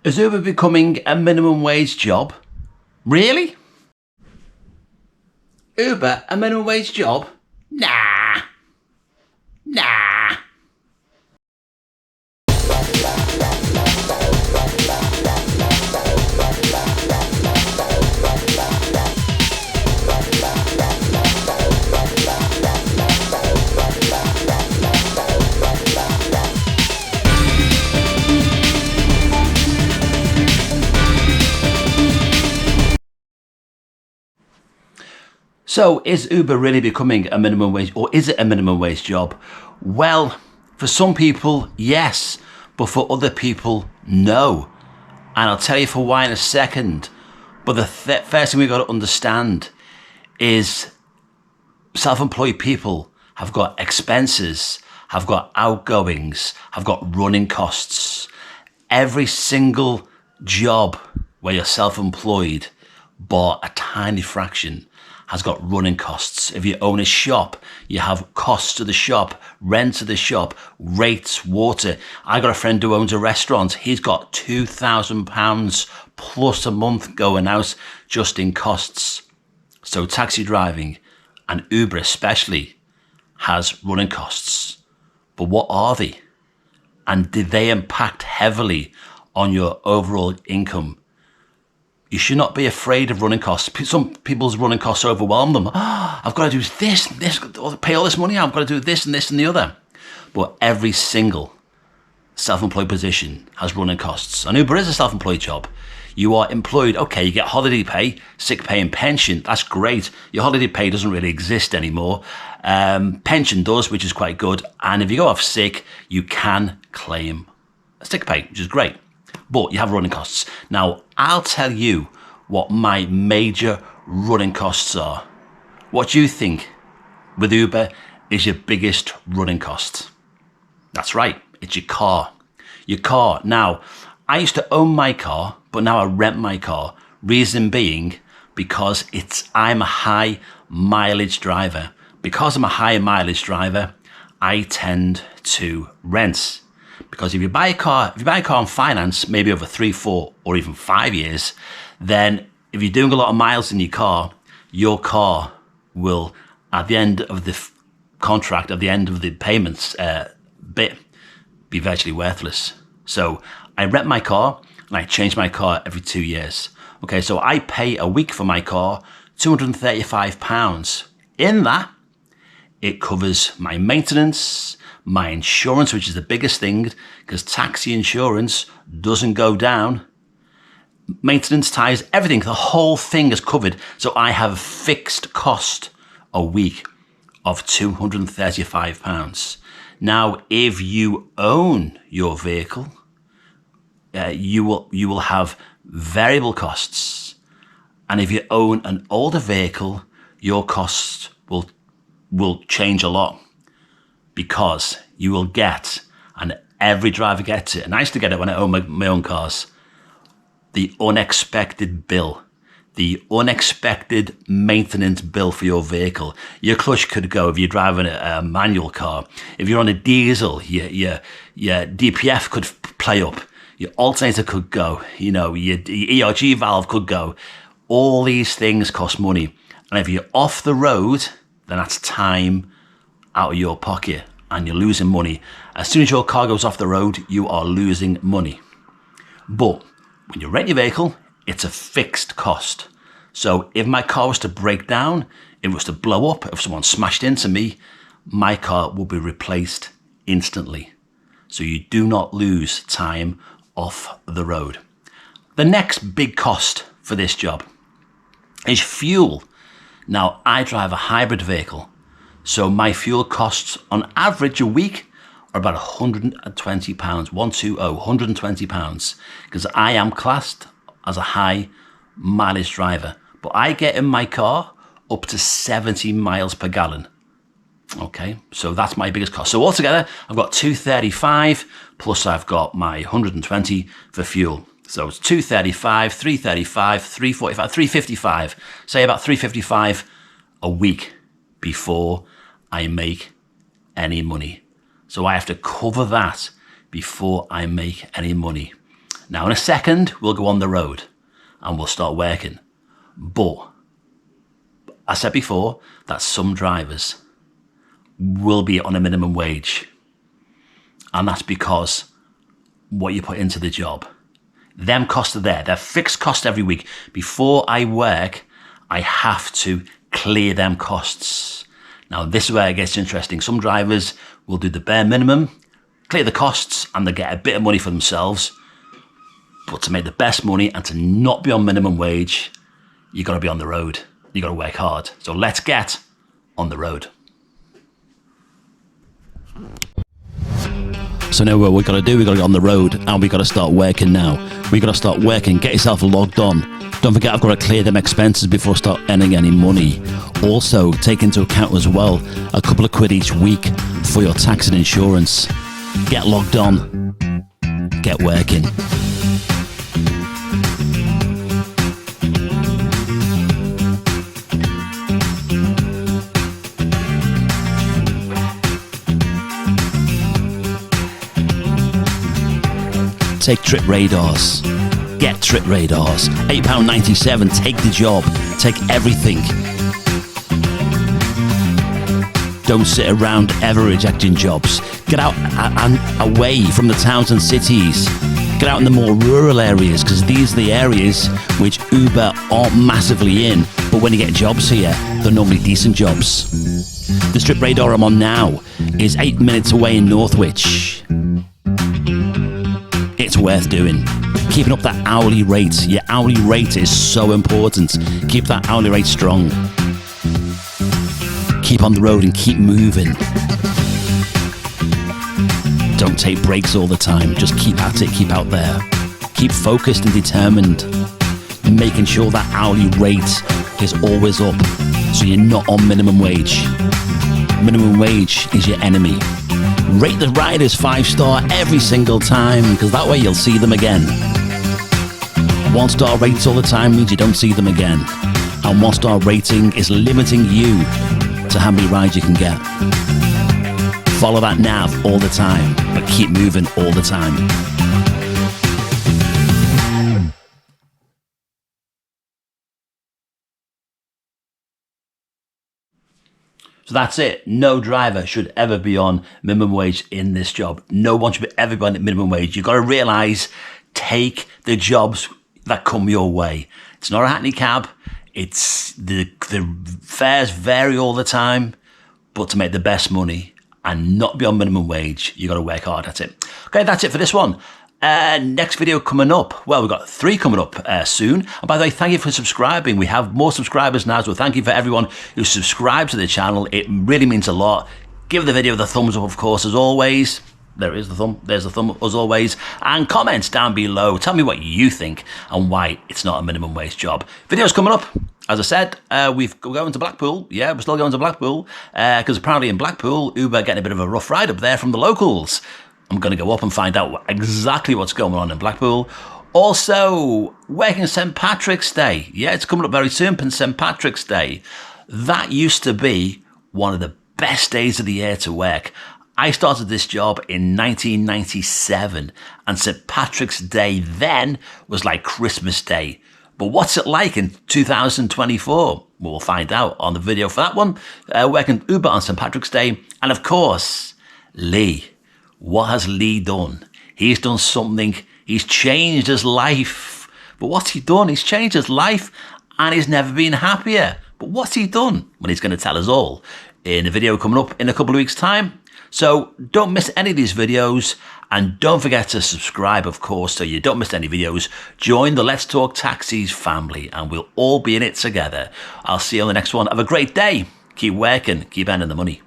Is Uber becoming a minimum wage job? Really? Uber, a minimum wage job? Nah. Nah. So is Uber really becoming a minimum wage, or is it a minimum wage job? Well, for some people, yes, but for other people, no. And I'll tell you for why in a second. But the first thing we've got to understand is self-employed people have got expenses, have got outgoings, have got running costs. Every single job where you're self-employed, but a tiny fraction, has got running costs. If you own a shop, you have costs to the shop, rent to the shop, rates, water. I got a friend who owns a restaurant. He's got £2,000 plus a month going out just in costs. So taxi driving, and Uber especially, has running costs. But what are they? And did they impact heavily on your overall income? You should not be afraid of running costs. Some people's running costs overwhelm them. I've got to do this, pay all this money. I've got to do this and this and the other. But every single self-employed position has running costs. And Uber is a self-employed job. You are employed. Okay, you get holiday pay, sick pay and pension. That's great. Your holiday pay doesn't really exist anymore. Pension does, which is quite good. And if you go off sick, you can claim sick pay, which is great. But you have running costs. Now, I'll tell you what my major running costs are. What do you think with Uber is your biggest running cost? That's right, it's your car. Your car. Now, I used to own my car, but now I rent my car. Reason being, because I'm a high mileage driver. Because I'm a high mileage driver, I tend to rent. Because if you buy a car on finance, maybe over 3, 4, or even 5 years, then if you're doing a lot of miles in your car will, at the end of the contract, at the end of the payments bit, be virtually worthless. So I rent my car and I change my car every 2 years. Okay, so I pay a week for my car, £235. In that, it covers my maintenance, my insurance, which is the biggest thing, because taxi insurance doesn't go down. Maintenance, ties, everything, the whole thing is covered. So I have a fixed cost a week of £235. Now, if you own your vehicle, you will have variable costs. And if you own an older vehicle, your costs will change a lot. Because you will get, and every driver gets it, and I used to get it when I owned my own cars, the unexpected bill, the unexpected maintenance bill for your vehicle. Your clutch could go if you're driving a manual car. If you're on a diesel, your DPF could play up. Your alternator could go. Your ERG valve could go. All these things cost money. And if you're off the road, then that's time out of your pocket and you're losing money. As soon as your car goes off the road, you are losing money. But when you rent your vehicle, it's a fixed cost. So if my car was to break down, if it was to blow up, if someone smashed into me, my car will be replaced instantly. So you do not lose time off the road. The next big cost for this job is fuel. Now, I drive a hybrid vehicle. So my fuel costs on average a week are about £120, £120, because I am classed as a high mileage driver. But I get in my car up to 70 miles per gallon. Okay, so that's my biggest cost. So altogether, I've got £235, plus I've got my 120 for fuel. So it's 235, 335, 345, 355. Say about 355 a week before I make any money. So I have to cover that before I make any money. Now in a second, we'll go on the road and we'll start working. But I said before that some drivers will be on a minimum wage. And that's because what you put into the job. Them costs are there. They're fixed costs every week. Before I work, I have to clear them costs. Now, this is where it gets interesting. Some drivers will do the bare minimum, clear the costs, and they get a bit of money for themselves. But to make the best money and to not be on minimum wage, you got to be on the road. You got to work hard. So let's get on the road. So now what we've got to do, we've got to get on the road and we've got to start working now. We've got to start working, get yourself logged on. Don't forget, I've got to clear them expenses before I start earning any money. Also, take into account as well, a couple of quid each week for your tax and insurance. Get logged on, get working. Take Trip Radars. Get Trip Radars. £8.97. Take the job. Take everything. Don't sit around ever rejecting jobs. Get out and away from the towns and cities. Get out in the more rural areas, because these are the areas which Uber aren't massively in. But when you get jobs here, they're normally decent jobs. The Trip Radar I'm on now is 8 minutes away in Northwich. It's worth doing. Keeping up that hourly rate. Your hourly rate is so important. Keep that hourly rate strong. Keep on the road and keep moving. Don't take breaks all the time. Just keep at it, keep out there. Keep focused and determined. Making sure that hourly rate is always up, so you're not on minimum wage. Minimum wage is your enemy. Rate the riders 5-star every single time, because that way you'll see them again. 1-star rates all the time means you don't see them again. And 1-star rating is limiting you to how many rides you can get. Follow that nav all the time, but keep moving all the time. So that's it. No driver should ever be on minimum wage in this job. No one should ever be on minimum wage. You've got to realise, take the jobs that come your way. It's not a hackney cab. It's the fares vary all the time, but to make the best money and not be on minimum wage, you've got to work hard at it. Okay, that's it for this one. Next video coming up. Well, we've got 3 coming up soon. And by the way, thank you for subscribing. We have more subscribers now, so thank you for everyone who subscribed to the channel. It really means a lot. Give the video the thumbs up, of course, as always. There is the thumb. There's the thumb, as always. And comments down below. Tell me what you think and why it's not a minimum wage job. Videos coming up. As I said, we're going to Blackpool. Yeah, we're still going to Blackpool. Because apparently in Blackpool, Uber getting a bit of a rough ride up there from the locals. I'm going to go up and find out exactly what's going on in Blackpool. Also, working St. Patrick's Day. Yeah, it's coming up very soon, St. Patrick's Day. That used to be one of the best days of the year to work. I started this job in 1997, and St. Patrick's Day then was like Christmas Day. But what's it like in 2024? We'll find out on the video for that one. Working Uber on St. Patrick's Day. And of course, Lee. What has Lee done? He's done something. He's changed his life. But what's he done? He's changed his life and he's never been happier. But what's he done? Well, he's going to tell us all in a video coming up in a couple of weeks' time. So don't miss any of these videos. And don't forget to subscribe, of course, so you don't miss any videos. Join the Let's Talk Taxis family and we'll all be in it together. I'll see you on the next one. Have a great day. Keep working. Keep earning the money.